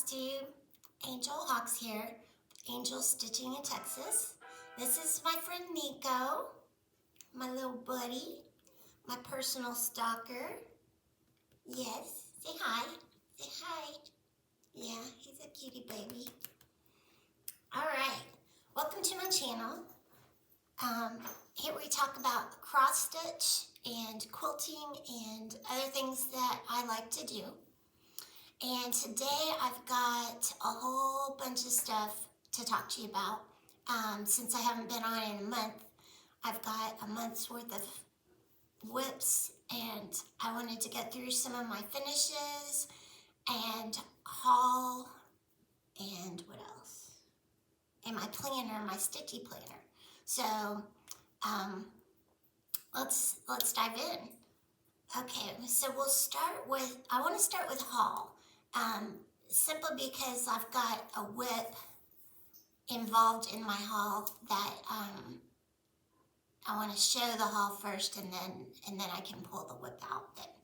Flosstube. Angel Hawks here. Angel Stitching in Texas. This is my friend Nico, my little buddy, my personal stalker. Yes, say hi. Say hi. Yeah, he's a cutie baby. Alright, welcome to my channel. Here we talk about cross stitch and quilting and other things that I like to do. And today I've got a whole bunch of stuff to talk to you about. Since I haven't been on in a month, I've got a month's worth of WIPS, and I wanted to get through some of my finishes and haul and what else? And my planner, my Stitchy planner. So let's dive in. Okay, so we'll start with, I want to start with haul. Simply because I've got a WIP involved in my haul that I want to show the haul first, and then I can pull the WIP out. But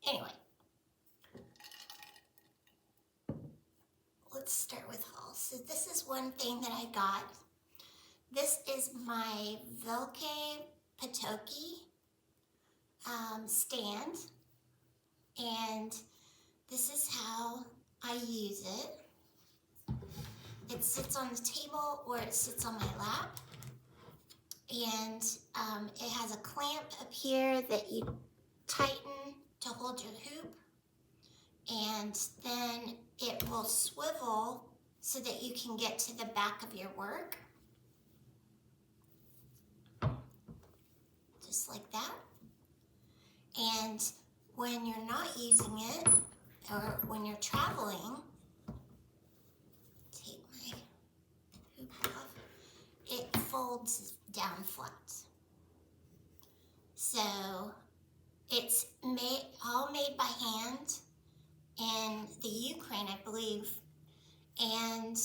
anyway, let's start with haul. So this is one thing that I got. This is my Velke Patoki stand, and this is how I use it. It sits on the table or it sits on my lap, and it has a clamp up here that you tighten to hold your hoop, and then it will swivel so that you can get to the back of your work, just like that. And when you're not using it, or when you're traveling, take my hoop off, it folds down flat. So it's all made by hand in the Ukraine, I believe, and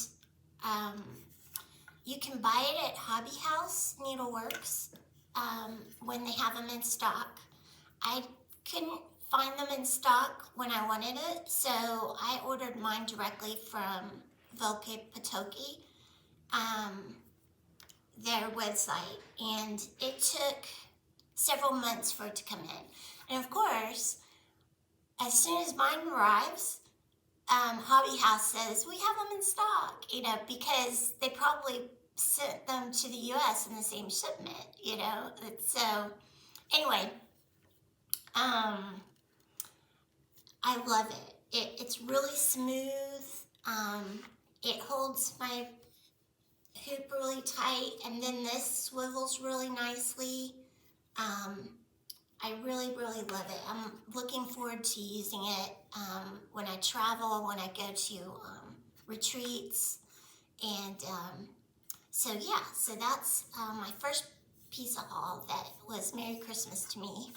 you can buy it at Hobby House Needleworks when they have them in stock. I couldn't find them in stock when I wanted it, so I ordered mine directly from Velke Patoki, their website, and it took several months for it to come in. And of course, as soon as mine arrives, Hobby House says, we have them in stock, because they probably sent them to the US in the same shipment, So anyway, I love it. It's really smooth. It holds my hoop really tight, and then this swivels really nicely. I really, really love it. I'm looking forward to using it when I travel, when I go to retreats, and so yeah, so that's my first piece of haul that was Merry Christmas to me.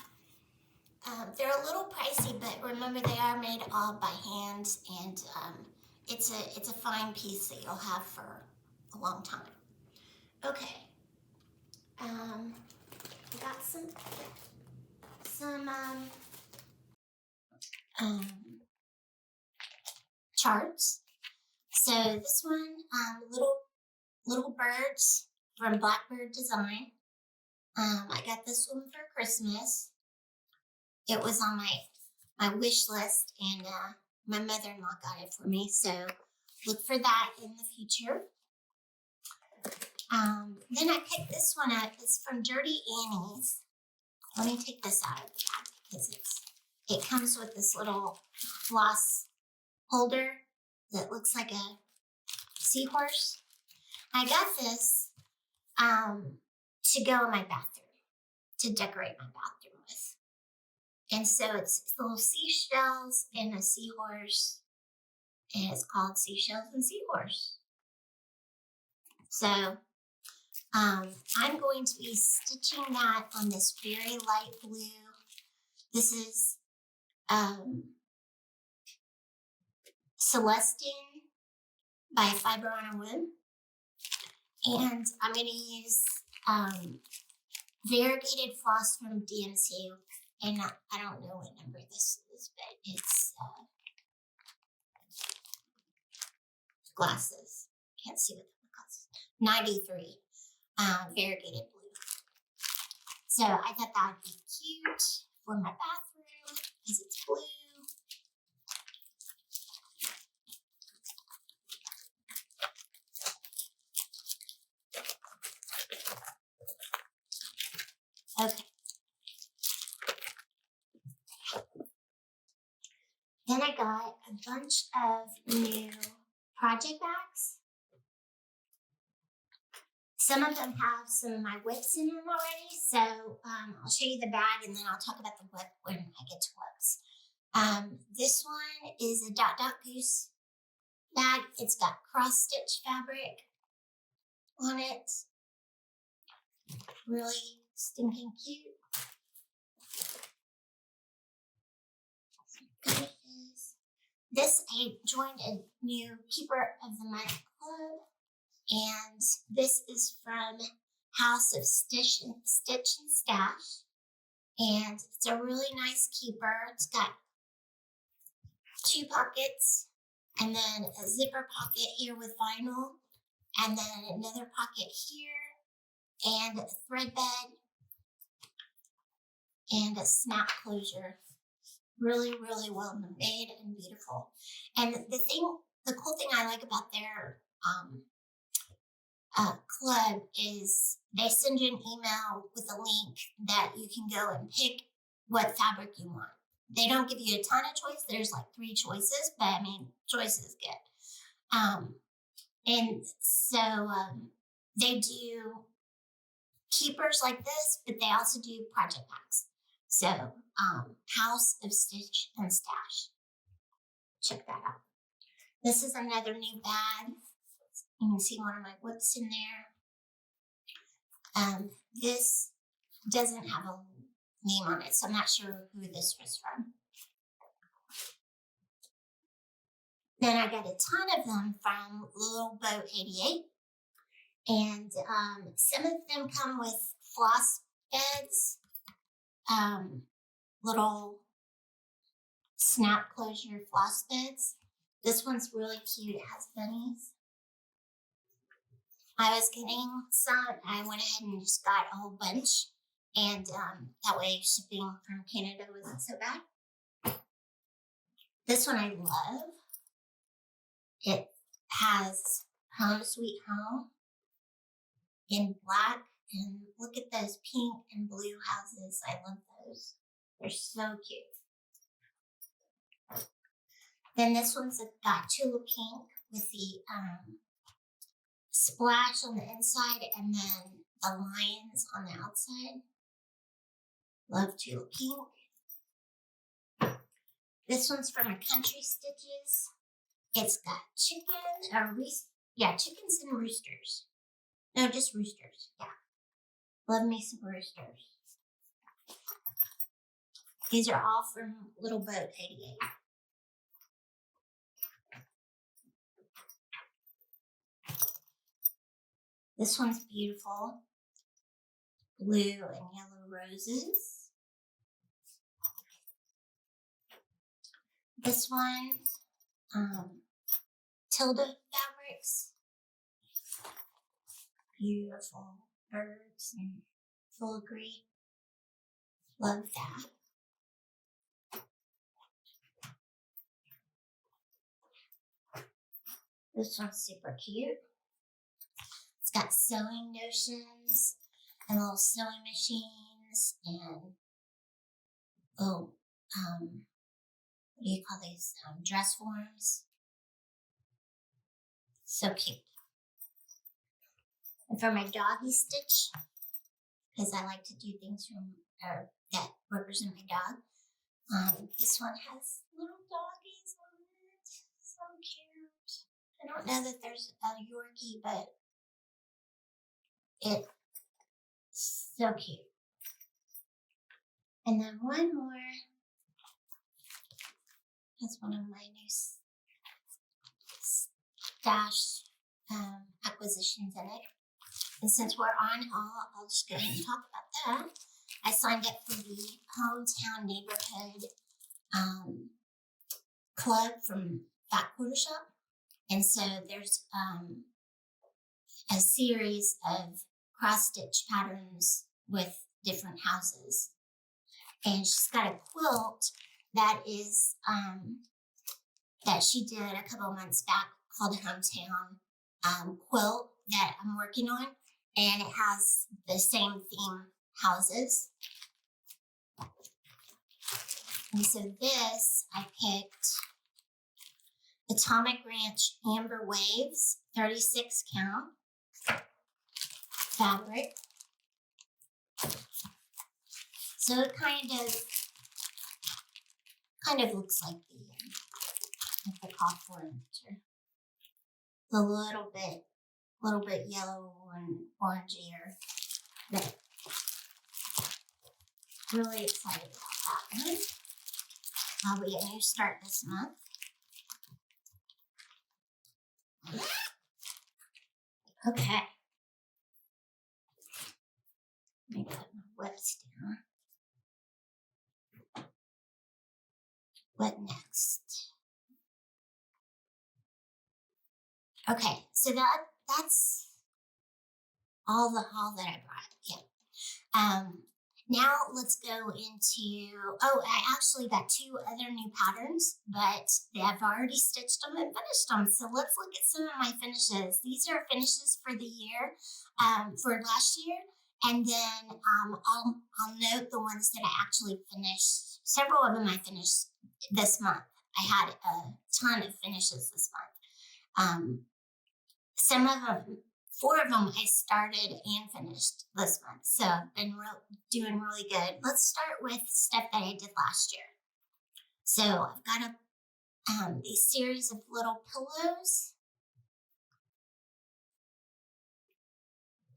They're a little pricey, but remember they are made all by hand, and it's a fine piece that you'll have for a long time. Okay, we got some charts. So this one, little birds from Blackbird Design. I got this one for Christmas. It was on my wish list, and my mother-in-law got it for me, so look for that in the future. Then I picked this one up. It's from Dirty Annie's. Let me take this out of the bag because it comes with this little floss holder that looks like a seahorse. I got this to go in my bathroom, to decorate my bathroom with. And so it's little seashells and a seahorse, and it's called Seashells and Seahorse. So I'm going to be stitching that on this very light blue. This is Celestine by Fiber on a Whim. And I'm going to use variegated floss from DMC. And I don't know what number this is, but it's glasses. Can't see with the glasses. 93 variegated blue. So I thought that would be cute for my bathroom because it's blue. Okay. Then I got a bunch of new project bags. Some of them have some of my WIPS in them already, so I'll show you the bag and then I'll talk about the WIP when I get to WIPS. This one is a Dot Dot Goose bag. It's got cross-stitch fabric on it. Really stinking cute. This, I joined a new Keeper of the Month club, and this is from House of Stitch and Stash, and it's a really nice keeper. It's got 2 pockets, and then a zipper pocket here with vinyl, and then another pocket here, and a thread bed, and a snap closure. Really, really well made and beautiful. And the cool thing I like about their club is they send you an email with a link that you can go and pick what fabric you want. They don't give you a ton of choice. There's like 3 choices, but I mean, choice is good. And so they do keepers like this, but they also do project packs. So House of Stitch and Stash. Check that out. This is another new bag. You can see one of my WIPs in there. This doesn't have a name on it, so I'm not sure who this was from. Then I got a ton of them from Little Boat 88. And some of them come with floss beds, little snap closure floss beds. This one's really cute. It has bunnies. I was getting some. I went ahead and just got a whole bunch. And that way shipping from Canada wasn't so bad. This one I love. It has Home Sweet Home in black. And look at those pink and blue houses. I love those. They're so cute. Then this one's got tulip pink with the splash on the inside and then the lions on the outside. Love tulip pink. This one's from a Country Stitches. It's got chickens and roosters. No, just roosters. Yeah. Love me some roosters. These are all from Little Boat 88. This one's beautiful. Blue and yellow roses. This one, Tilda Fabrics. Beautiful birds and filigree. Love that. This one's super cute. It's got sewing notions and little sewing machines and what do you call these? Dress forms. So cute. And for my doggy stitch, because I like to do things that represent my dog. This one has little doggies on it. So cute. I don't know that there's a Yorkie, but it's so cute. And then one more. That's one of my new stash acquisitions in it. And since we're on haul, I'll just go ahead and talk about that. I signed up for the Hometown Neighborhood club from Fat Quarter Shop. And so there's a series of cross-stitch patterns with different houses. And she's got a quilt that is that she did a couple of months back called Hometown quilt that I'm working on, and it has the same theme houses. And so this, I picked Atomic Ranch Amber Waves, 36 count fabric. So it kind of looks like the copper picture. It's a little bit yellow and orangier. But really excited about that one. I'll be a new start this month. Okay. Let me put my WIPS down. What next? Okay, so that's all that I brought. Yeah. Now let's go into, I actually got 2 other new patterns, but I've already stitched them and finished them. So let's look at some of my finishes. These are finishes for the year, for last year. And then I'll note the ones that I actually finished. Several of them I finished this month. I had a ton of finishes this month. Some of them, 4 of them I started and finished this month. So I've been doing really good. Let's start with stuff that I did last year. So I've got a series of little pillows.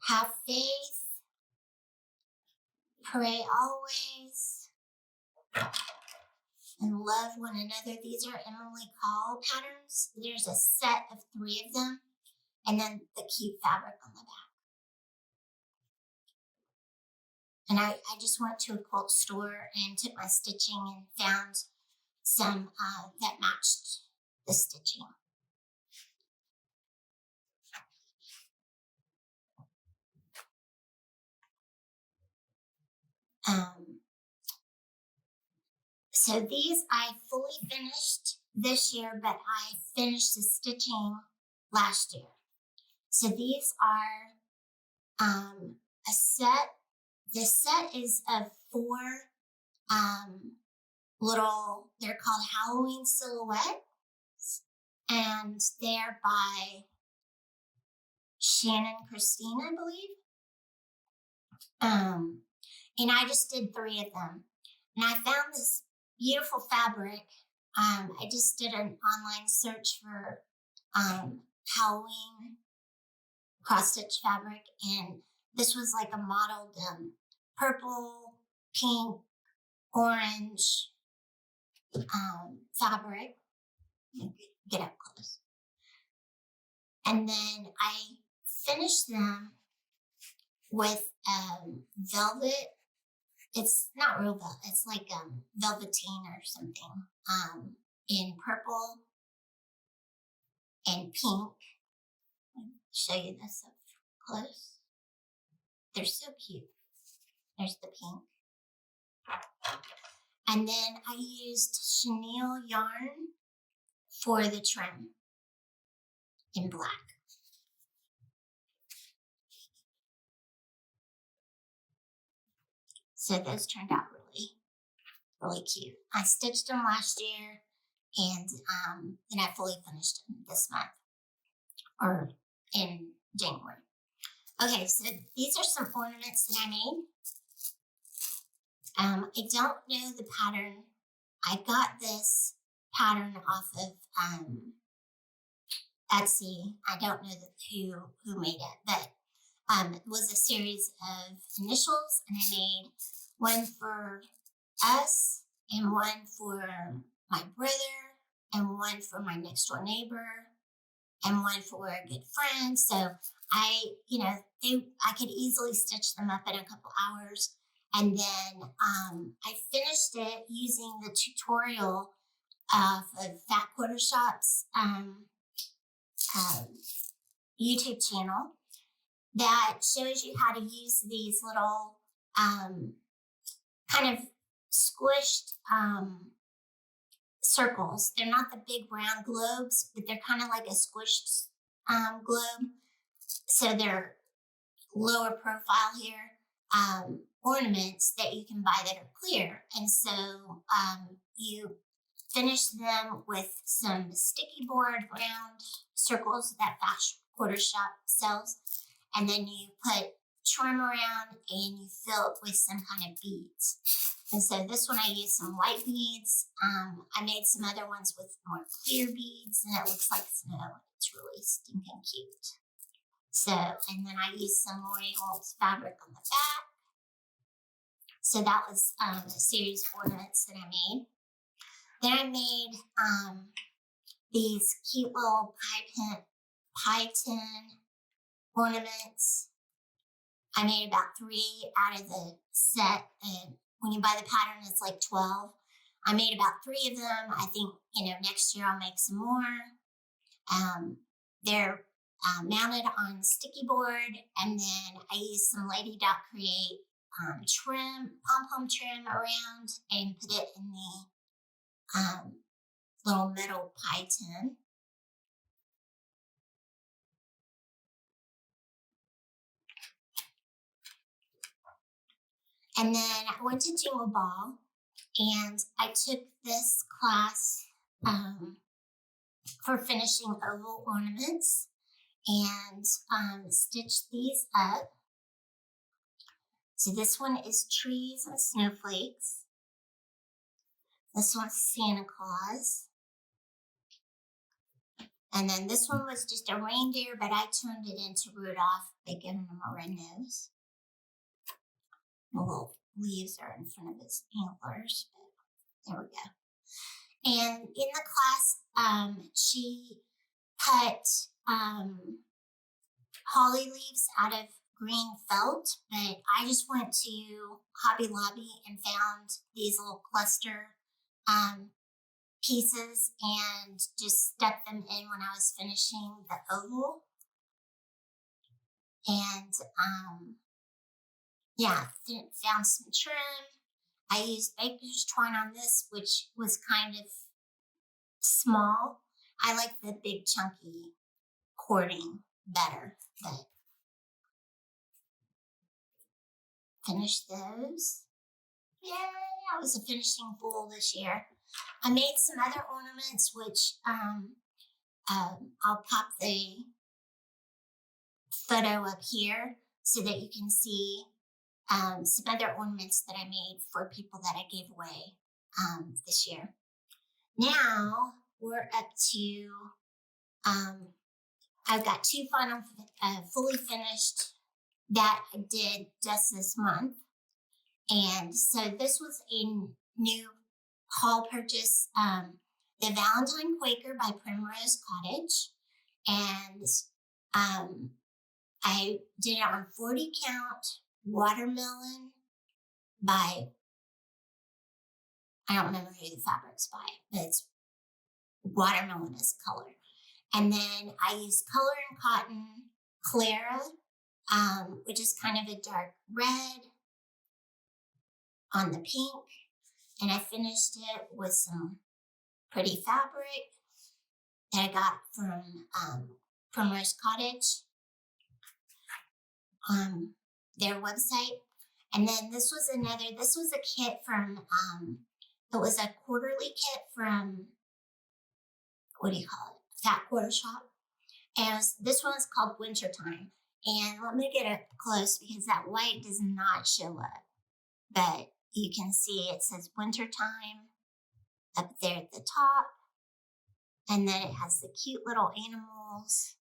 Have faith. Pray always. And love one another. These are Emily Call patterns. There's a set of 3 of them. And then the cute fabric on the back. And I just went to a quilt store and took my stitching and found some that matched the stitching. So these I fully finished this year, but I finished the stitching last year. So these are a set. The set is of 4 little, they're called Halloween silhouettes, and they're by Shannon Christine, I believe. And I just did 3 of them. And I found this beautiful fabric. I just did an online search for Halloween cross-stitch fabric, and this was like a modeled purple, pink, orange fabric. Get up close. And then I finished them with velvet. It's not real velvet. It's like velveteen or something in purple and pink. I'll show you this up close. They're so cute. There's the pink. And then I used chenille yarn for the trim in black. So those turned out really cute. I stitched them last year, and then I fully finished them this month, or in January. Okay, so these are some ornaments that I made. I don't know the pattern. I got this pattern off of Etsy. I don't know who made it, but it was a series of initials, and I made one for us, and one for my brother, and one for my next door neighbor, and one for a good friend. So I could easily stitch them up in a couple hours. And then I finished it using the tutorial of Fat Quarter Shop's YouTube channel that shows you how to use these little kind of squished circles. They're not the big round globes, but they're kind of like a squished globe. So they're lower profile here, ornaments that you can buy that are clear. And so you finish them with some sticky board round circles that Fast Quarter Shop sells. And then you put trim around and you fill it with some kind of beads. And so this one I used some white beads. I made some other ones with more clear beads and it looks like snow. It's really stinking cute. So, and then I used some Lori Holt fabric on the back. So that was a series of ornaments that I made. Then I made these cute little pie tin ornaments. I made about 3 out of the set, and when you buy the pattern, it's like 12. I made about 3 of them. I think, next year I'll make some more. They're mounted on sticky board, and then I used some Lady Dot Create pom-pom trim around and put it in the little metal pie tin. And then I went to Jingle Ball and I took this class for finishing oval ornaments and stitched these up. So this one is trees and snowflakes. This one's Santa Claus. And then this one was just a reindeer, but I turned it into Rudolph by giving him a red nose. The little leaves are in front of his antlers, but there we go. And in the class, she cut holly leaves out of green felt, but I just went to Hobby Lobby and found these little cluster pieces and just stuck them in when I was finishing the oval. And found some trim. I used baker's twine on this, which was kind of small. I like the big chunky cording better, but finished those. Yay, I was a finishing fool this year. I made some other ornaments, which I'll pop the photo up here so that you can see some other ornaments that I made for people that I gave away this year. Now we're up to, I've got 2 final fully finished that I did just this month. And so this was a new haul purchase, the Valentine Quaker by Primrose Cottage. And I did it on 40 count watermelon by, I don't remember who the fabric's by, but it's watermelon is color. And then I used Color and Cotton Clara, which is kind of a dark red on the pink. And I finished it with some pretty fabric that I got from Primrose Cottage, their website. And then this was a kit from, it was a quarterly kit from, Fat Quarter Shop. And this one is called Wintertime. And let me get up close because that white does not show up. But you can see it says Wintertime up there at the top. And then it has the cute little animals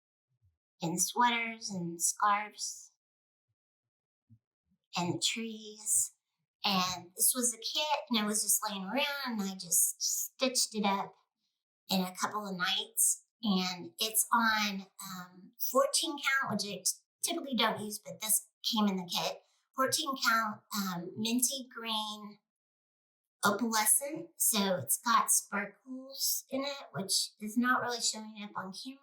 in sweaters and scarves and the trees. And this was a kit and it was just laying around and I just stitched it up in a couple of nights. And it's on 14 count, which I typically don't use, but this came in the kit. 14 count minty green opalescent. So it's got sparkles in it, which is not really showing up on camera.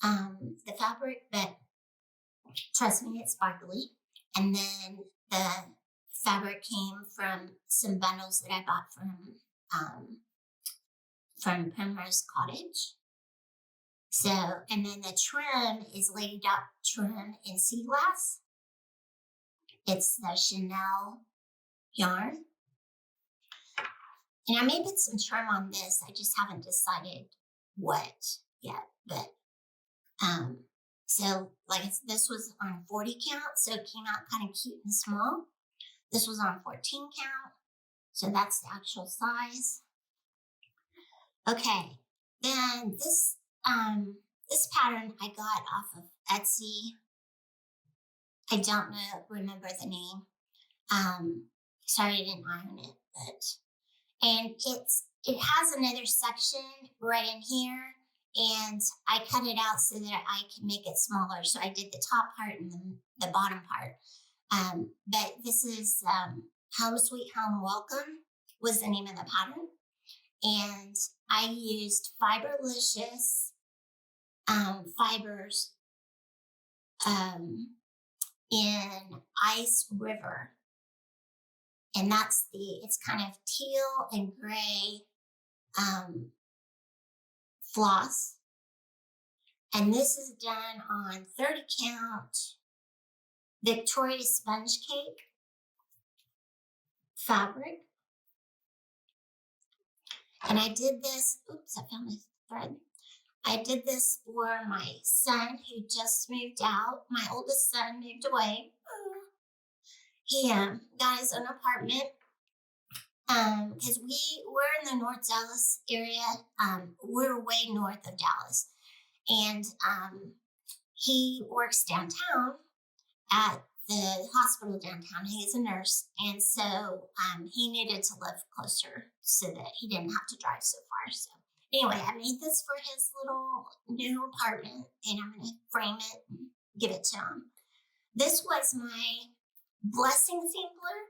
the fabric, but trust me, it's sparkly. And then the fabric came from some bundles that I bought from Primrose Cottage. So, and then the trim is Lady Dot trim in sea glass. It's the Chanel yarn. And I may put some trim on this. I just haven't decided what yet. But so like this was on 40 count, so it came out kind of cute and small. This was on 14 count, so that's the actual size. Okay, then this pattern I got off of Etsy. I don't remember the name. Sorry I didn't iron it, and it has another section right in here, and I cut it out so that I can make it smaller. So I did the top part and the bottom part. But this is Home Sweet Home Welcome was the name of the pattern. And I used Fiberlicious fibers in Ice River. And it's kind of teal and gray floss. And this is done on 30 count Victoria Sponge Cake fabric. And I did this, oops, I found my thread. I did this for my son who just moved out. My oldest son moved away. He got his own apartment because we're in the North Dallas area. We're way north of Dallas. And he works downtown at the hospital downtown. He is a nurse. And so he needed to live closer so that he didn't have to drive so far. So anyway, I made this for his little new apartment, and I'm going to frame it and give it to him. This was my blessing sampler,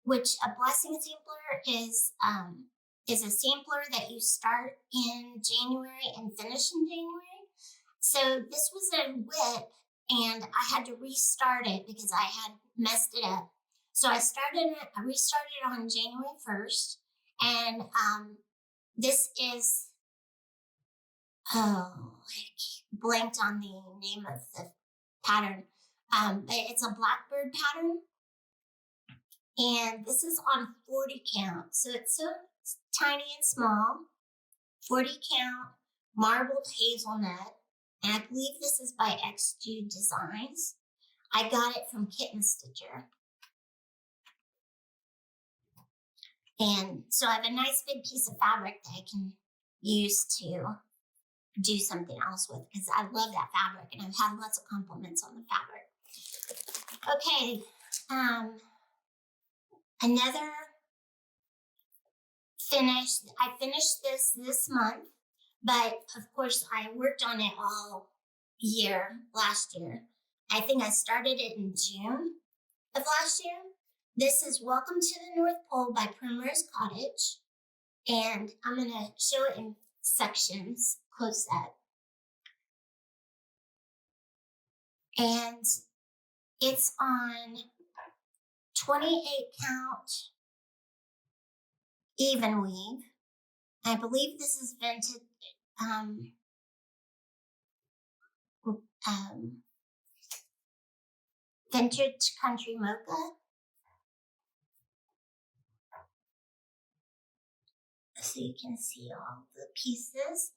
which a blessing sampler is a sampler that you start in January and finish in January. So this was a WIP, and I had to restart it because I had messed it up. So I restarted it on January 1st, and this is, I blanked on the name of the pattern, but it's a blackbird pattern, and this is on 40 count, so it's so tiny and small, 40 count marbled hazelnut. And I believe this is by XG Designs. I got it from Kitten Stitcher. And so I have a nice big piece of fabric that I can use to do something else with because I love that fabric and I've had lots of compliments on the fabric. Okay, another finish. I finished this month. But of course, I worked on it all year, last year. I think I started it in June of last year. This is Welcome to the North Pole by Primrose Cottage. And I'm going to show it in sections, close up. And it's on 28 count even weave. I believe this is vintage. Vintage Country Mocha. So you can see all the pieces.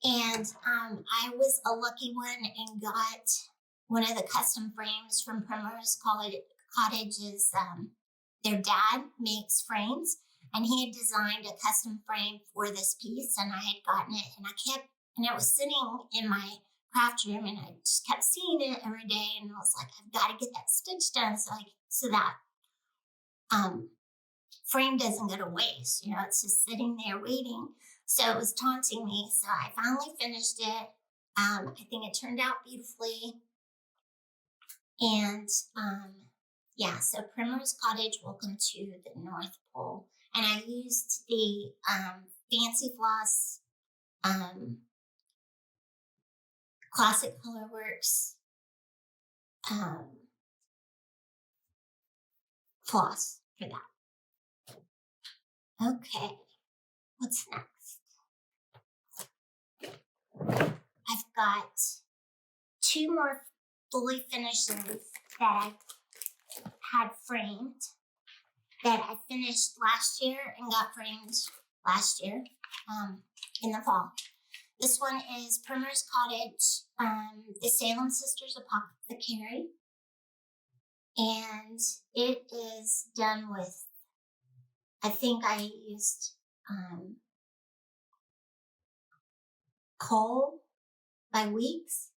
And I was a lucky one and got one of the custom frames from Primrose Cottage's. Their dad makes frames, and he had designed a custom frame for this piece, and I had gotten it, and it was sitting in my craft room, and I just kept seeing it every day, and I was like, I've got to get that stitch done so that frame doesn't go to waste. You know, it's just sitting there waiting. So it was taunting me. So I finally finished it. I think it turned out beautifully. And yeah, so Primrose Cottage, Welcome to the North Pole. And I used the Fancy Floss Classic Colorworks floss for that. Okay, what's next? I've got 2 more fully finishes that I had framed that I finished last year and got framed last year in the fall. This one is Primrose Cottage, the Salem Sisters Apothecary. And it is done with, I think I used Coal by WIPS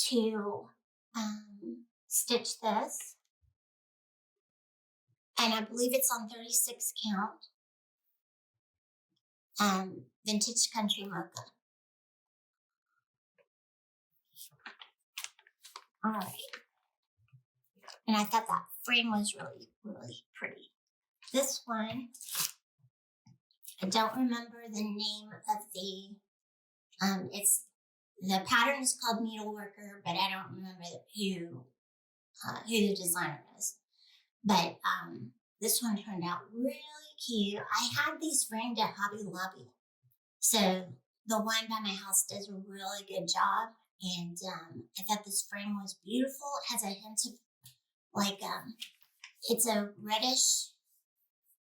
to stitch this. And I believe it's on 36 count. Vintage Country Mocha. All right. And I thought that frame was really, really pretty. This one, I don't remember the name of the pattern is called Needleworker, but I don't remember who the designer is. But this one turned out really cute. I had these framed at Hobby Lobby. So the one by my house does a really good job. And I thought this frame was beautiful. It has a hint of it's a reddish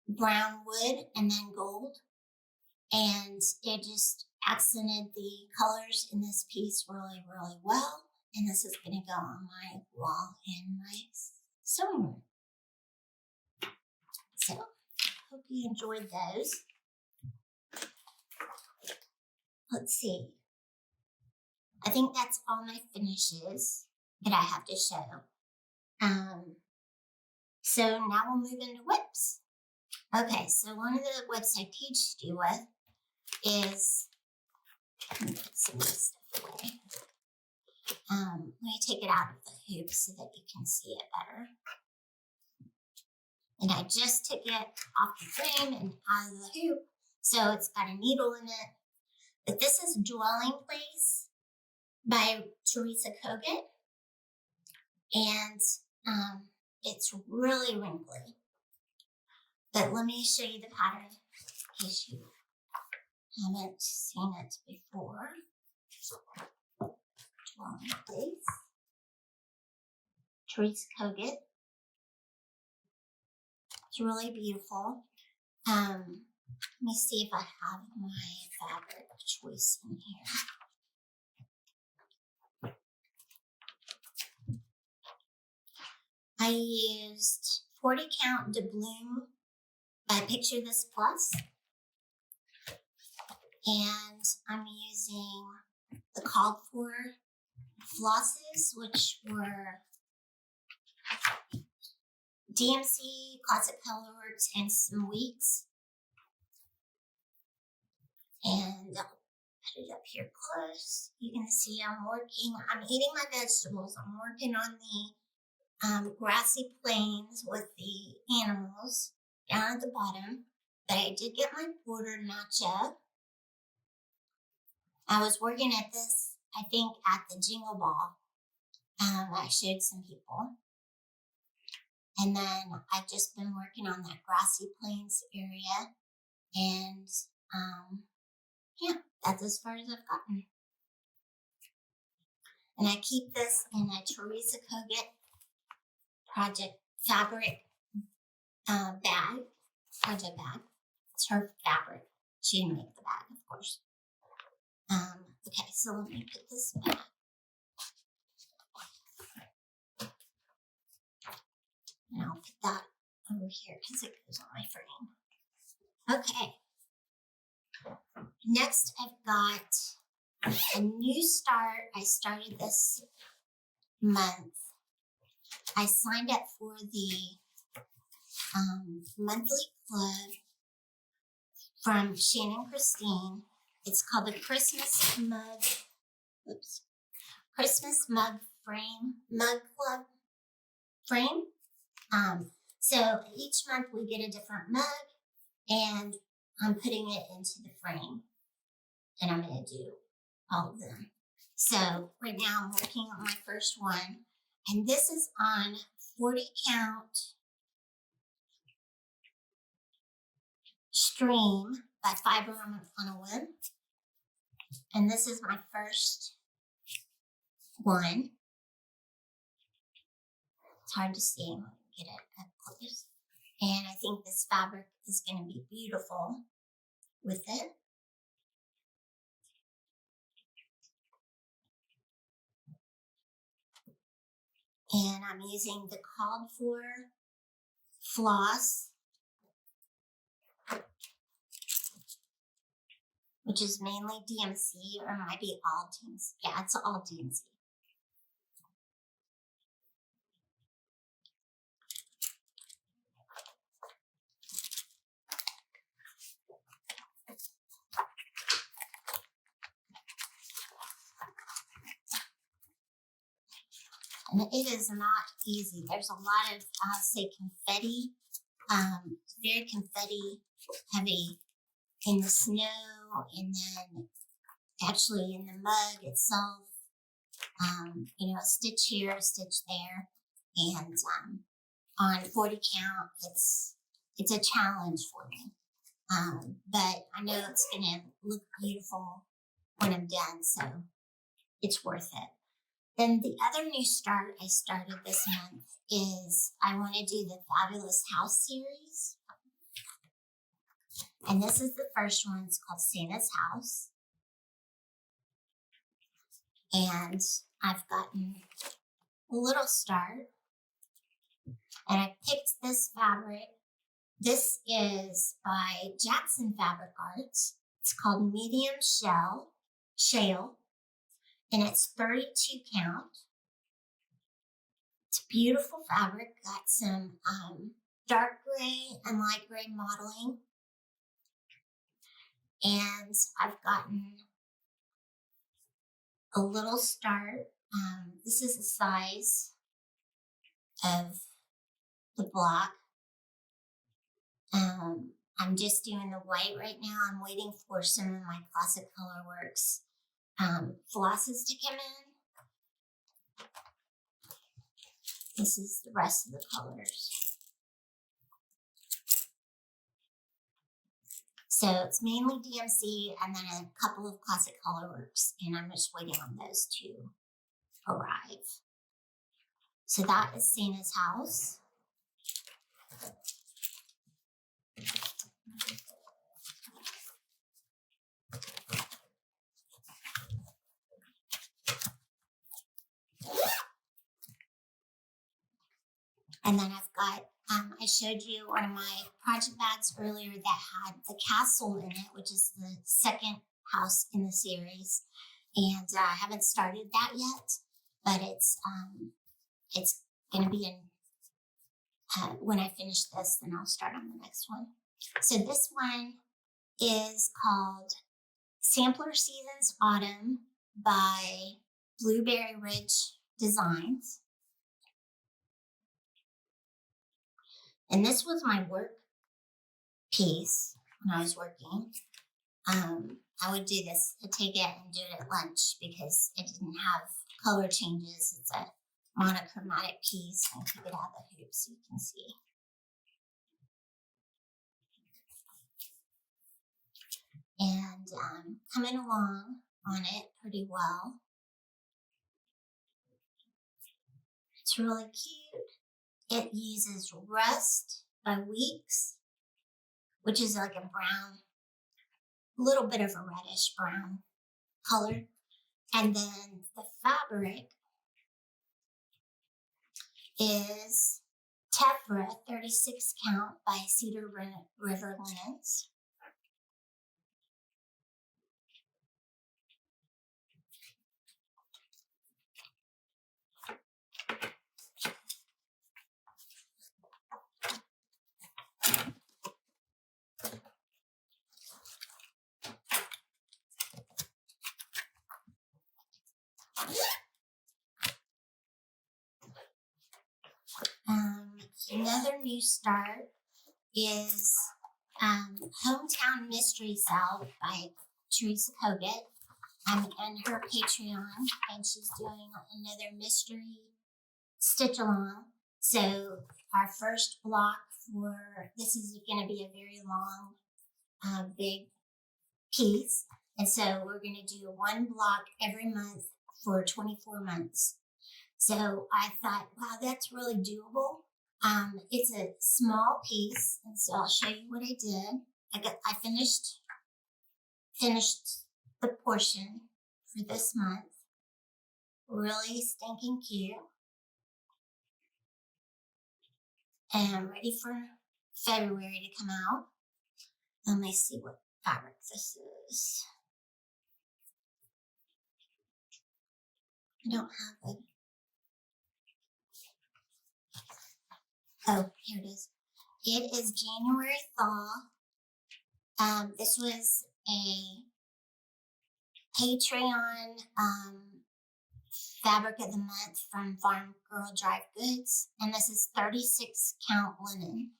brown wood and then gold. And it just accented the colors in this piece really, really well. And this is going to go on my wall in my sewing room. So, hope you enjoyed those. Let's see. I think that's all my finishes that I have to show. So now we'll move into WIPS. Okay, so one of the WIPS I teach you with is, let me put some of this stuff away. Let me take it out of the hoop so that you can see it better. And I just took it off the frame and out of the hoop, so it's got a needle in it. But this is Dwelling Place by Teresa Kogut. And it's really wrinkly. But let me show you the pattern in case you haven't seen it before. Dwelling Place. Teresa Kogut. It's really beautiful. Let me see if I have my fabric choice in here. I used 40 count de Bloom by Picture This Plus. And I'm using the called for flosses, which were DMC, Classic Colorworks, and some Weeks. And I'll put it up here close. You can see I'm eating my vegetables. I'm working on the grassy plains with the animals down at the bottom. But I did get my border notch up. I was working at this, I think, at the Jingle Ball. I showed some people. And then I've just been working on that grassy plains area. And yeah, that's as far as I've gotten. And I keep this in a Teresa Kogut project fabric project bag. It's her fabric. She didn't make the bag, of course. Okay, so let me put this back. And I'll put that over here because it goes on my frame. Okay. Next, I've got a new start. I started this month. I signed up for the monthly club from Shannon Christine. It's called the Christmas Mug Club frame. So each month we get a different mug, and I'm putting it into the frame. And I'm going to do all of them. So right now I'm working on my first one, and this is on 40 count stream by Fiber on a Whim. And this is my first one. It's hard to see when you get it up close. And I think this fabric is going to be beautiful with it. And I'm using the called for floss, which is mainly DMC, or it might be all DMC. Yeah, it's all DMC. And it is not easy. There's a lot of, say, confetti. Very confetti heavy in the snow, and then actually in the mug itself. A stitch here, a stitch there, and on 40 count, it's a challenge for me. But I know it's gonna look beautiful when I'm done, so it's worth it. Then the other new start I started this month is I want to do the Fabulous House series. And this is the first one. It's called Santa's House. And I've gotten a little start. And I picked this fabric. This is by Jackson Fabric Arts. It's called Medium Shale. And it's 32 count. It's beautiful fabric. Got some dark gray and light gray modeling. And I've gotten a little start. This is the size of the block. I'm just doing the white right now. I'm waiting for some of my Classic Colorworks flosses to come in. This is the rest of the colors. So it's mainly DMC and then a couple of Classic Colorworks, and I'm just waiting on those to arrive. So that is Santa's House. And then I've got, I showed you one of my project bags earlier that had the castle in it, which is the second house in the series. And I haven't started that yet, but it's going to be in, when I finish this, then I'll start on the next one. So this one is called Sampler Seasons Autumn by Blueberry Ridge Designs. And this was my work piece when I was working. I would do this, I'd take it and do it at lunch because it didn't have color changes. It's a monochromatic piece. I'll take it out of the hoop so you can see. And coming along on it pretty well. It's really cute. It uses Rust by WIPS, which is like a brown, a little bit of a reddish brown color. And then the fabric is Tephra 36 count by Cedar River Linens. Another new start is Hometown Mystery Salve by Teresa Kogut. I'm in her Patreon, and she's doing another mystery stitch along. So our first block for this is going to be a very long, big piece. And so we're going to do one block every month for 24 months. So I thought, wow, that's really doable. It's a small piece, and so I'll show you what I did. I finished the portion for this month. Really stinking cute. And I'm ready for February to come out. Let me see what fabric this is. I don't have it. Oh, here it is. It is January thaw. This was a Patreon fabric of the month from Farm Girl Drive Goods, and this is 36 count linen.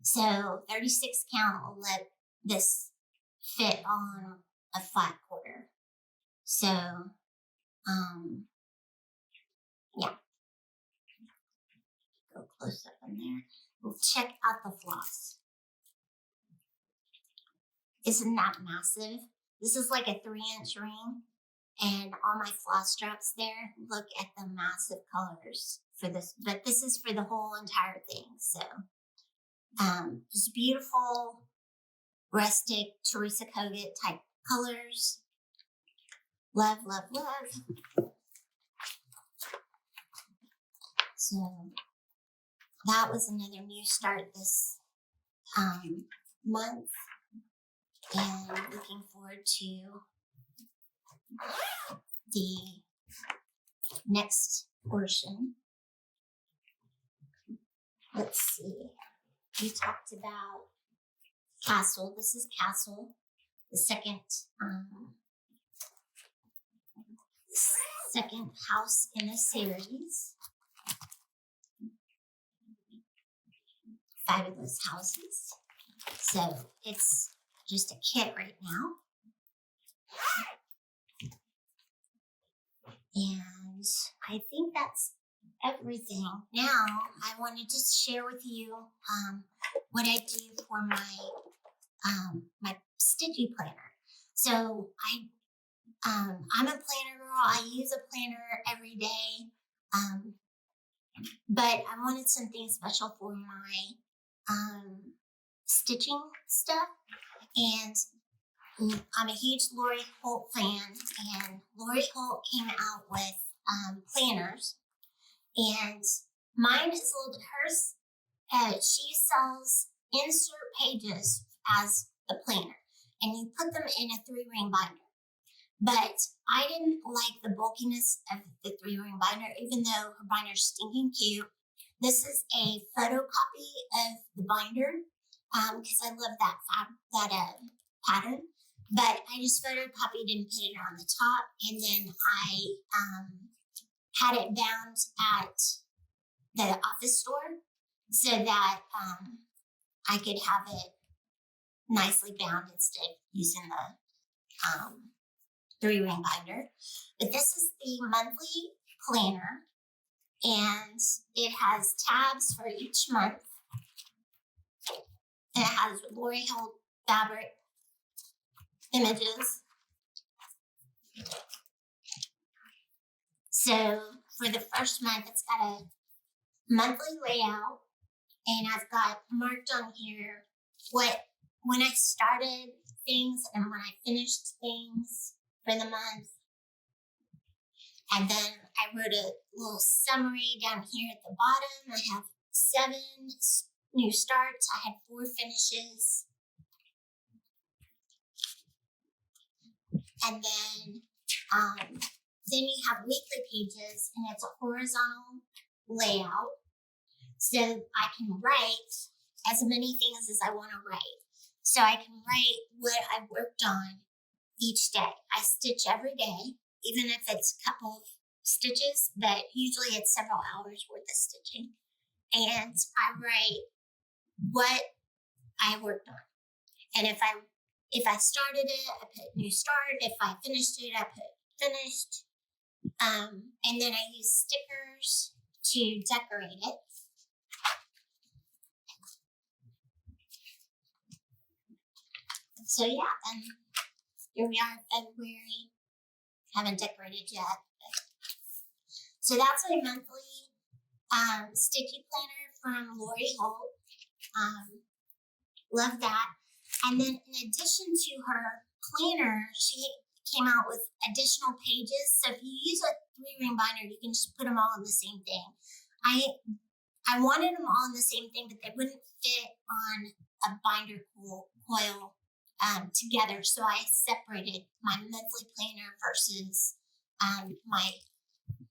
So 36 count will let this fit on a flat quarter. So, yeah. Go close up in there. We'll check out the floss. Isn't that massive? This is like a 3-inch ring, and all my floss straps there. Look at the massive colors for this, but this is for the whole entire thing. So, just beautiful, rustic Teresa Kogut type colors. Love, love, love. So that was another new start this month, and looking forward to the next portion. Let's see. We talked about Castle. This is Castle, the second house in the series. Fabulous houses. So it's just a kit right now. And I think that's everything. Now I want to just share with you what I do for my Stitchy planner. So I'm a planner girl. I use a planner every day, but I wanted something special for my stitching stuff. And I'm a huge Lori Holt fan, and Lori Holt came out with planners, and mine is a little bit hers. She sells insert pages as the planner, and you put them in a 3-ring binder. But I didn't like the bulkiness of the 3-ring binder, even though her binder's stinking cute. This is a photocopy of the binder because I love that pattern. But I just photocopied and put it on the top, and then I had it bound at the office store so that I could have it nicely bound instead of using the 3-ring binder. But this is the monthly planner, and it has tabs for each month. And it has Lori Holt fabric images. So for the first month, it's got a monthly layout, and I've got marked on here when I started things and when I finished things for the month. And then I wrote a little summary down here at the bottom. I have 7 new starts. I had 4 finishes. And then you have weekly pages, and it's a horizontal layout. So I can write as many things as I want to write. So I can write what I've worked on each day. I stitch every day, even if it's a couple of stitches, but usually it's several hours worth of stitching. And I write what I worked on. And if I If I started it, I put new start. If I finished it, I put finished. And then I use stickers to decorate it. So yeah, and here we are in February. Haven't decorated yet. So that's my monthly Stitchy Planner from Lori Holt. Love that. And then in addition to her planner, she came out with additional pages. So if you use a 3-ring binder, you can just put them all in the same thing. I wanted them all in the same thing, but they wouldn't fit on a binder coil together. So I separated my monthly planner versus my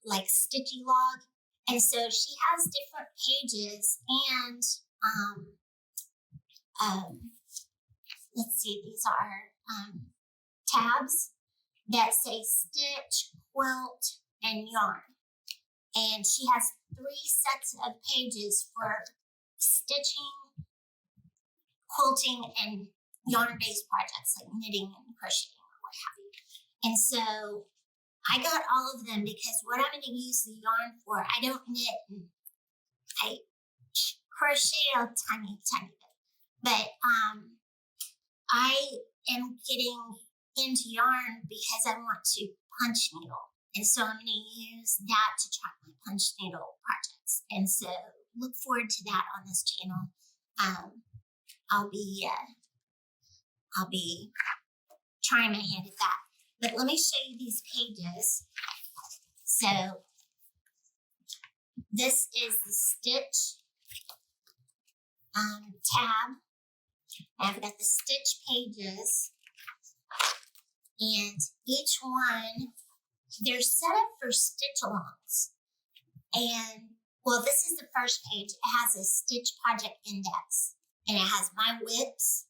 like Stitchy log. And so she has different pages and let's see, these are tabs that say stitch, quilt, and yarn. And she has 3 sets of pages for stitching, quilting, and yarn-based projects like knitting and crocheting or what have you. And so I got all of them because what I'm going to use the yarn for, I don't knit, and I crochet a tiny bit. But I am getting into yarn because I want to punch needle. And so I'm going to use that to track my punch needle projects. And so look forward to that on this channel. I'll be trying my hand at that. But let me show you these pages. So this is the stitch tab. I've got the stitch pages, and each one, they're set up for stitch alongs. And well, this is the first page. It has a stitch project index, and it has my WIPS.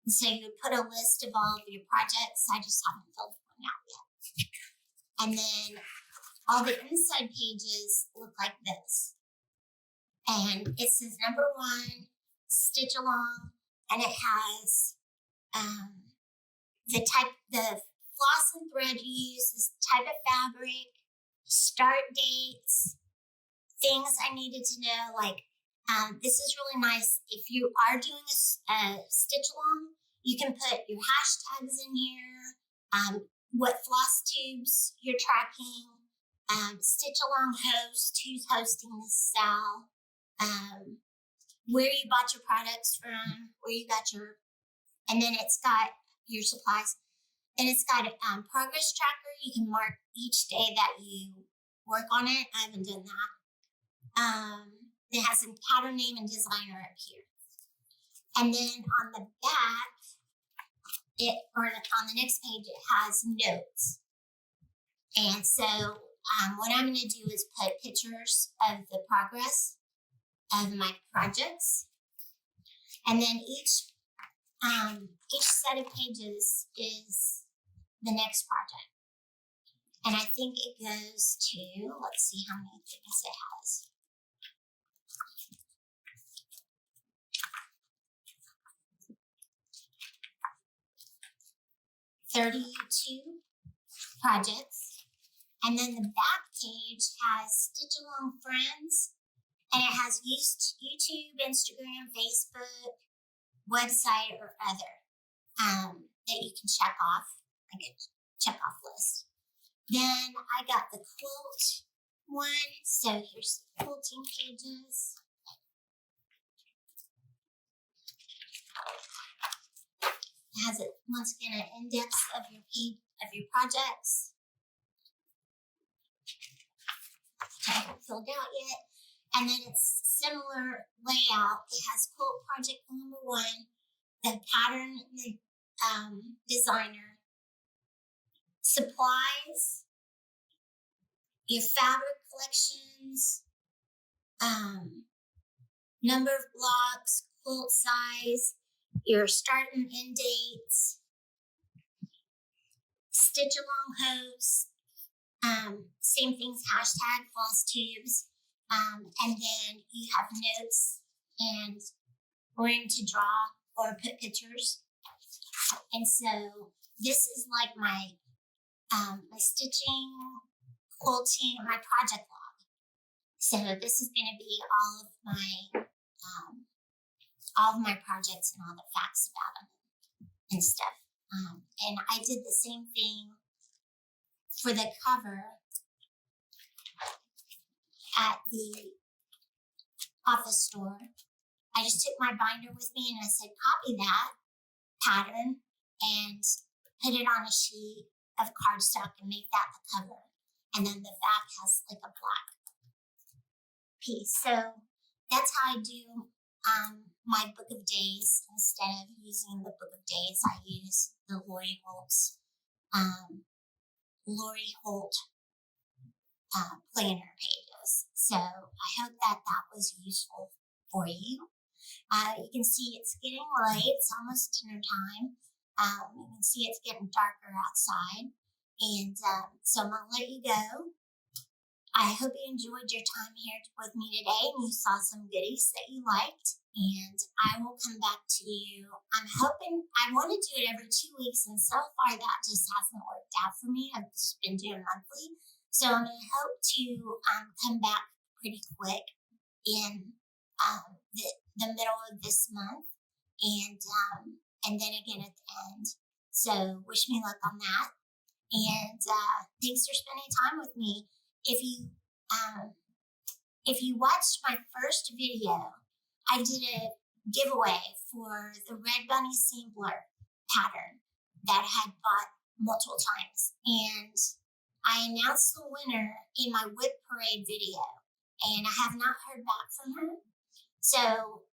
And so you put a list of all of your projects. I just haven't filled one out yet. And then all the inside pages look like this. And it says number 1, stitch along, and it has the floss and thread you use, this type of fabric, start dates, things I needed to know, like this is really nice. If you are doing a stitch along, you can put your hashtags in here, what floss tubes you're tracking, stitch along host, who's hosting the sale, where you bought your products from, where you got your, and then it's got your supplies. And it's got a progress tracker. You can mark each day that you work on it. I haven't done that. It has a pattern name and designer up here. And then on the back, or on the next page, it has notes. And so what I'm going to do is put pictures of the progress of my projects. And then each set of pages is the next project. And I think it goes to, let's see how many things it has. "32 projects. And then the back page has Stitch Along Friends, and it has YouTube, Instagram, Facebook, website, or other that you can check off, like a check-off list. Then I got the quilt one, so here's the quilting pages. It has once again an index of your projects. I haven't filled out yet. And then it's similar layout. It has quilt project number 1, the pattern, the designer, supplies, your fabric collections, number of blocks, quilt size, your start and end dates, stitch along host, same things, hashtag floss tubes, and then you have notes and room to draw or put pictures. And so this is like my my stitching, quilting, my project log. So this is going to be all of my projects and all the facts about them and stuff. And I did the same thing for the cover at the office store. I just took my binder with me and I said, copy that pattern and put it on a sheet of cardstock and make that the cover. And then the back has like a black piece. So that's how I do my book of days. Instead of using the book of days, I use the Lori Holt planner pages. So I hope that was useful for you. You can see it's getting late. It's almost dinner time. You can see it's getting darker outside. And so I'm going to let you go. I hope you enjoyed your time here with me today and you saw some goodies that you liked. And I will come back to you. I'm hoping, I want to do it every 2 weeks, and so far that just hasn't worked out for me. I've just been doing monthly. So I'm going to hope to come back pretty quick in the middle of this month, and then again at the end. So wish me luck on that. And thanks for spending time with me. If you watched my first video, I did a giveaway for the Red Bunny Sampler pattern that I had bought multiple times. And I announced the winner in my WIP parade video, and I have not heard back from her. So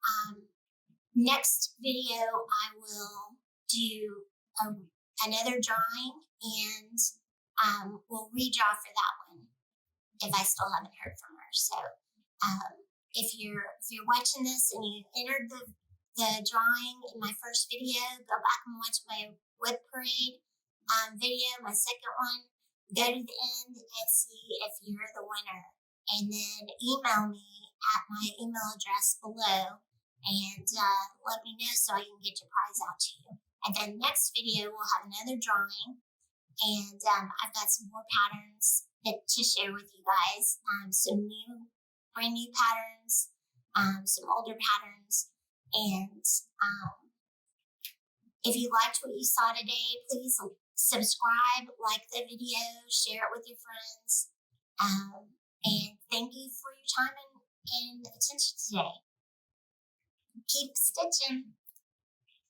next video, I will do another drawing, and we'll redraw for that one if I still haven't heard from her. So if you're watching this and you entered the drawing in my first video, go back and watch my WIP parade video, my second one. Go to the end and see if you're the winner, and then email me at my email address below and let me know so I can get your prize out to you. And then next video we'll have another drawing, and I've got some more patterns to share with you guys. Some brand new patterns, some older patterns, and if you liked what you saw today, please subscribe, like the video, share it with your friends, and thank you for your time and attention today. Keep stitching.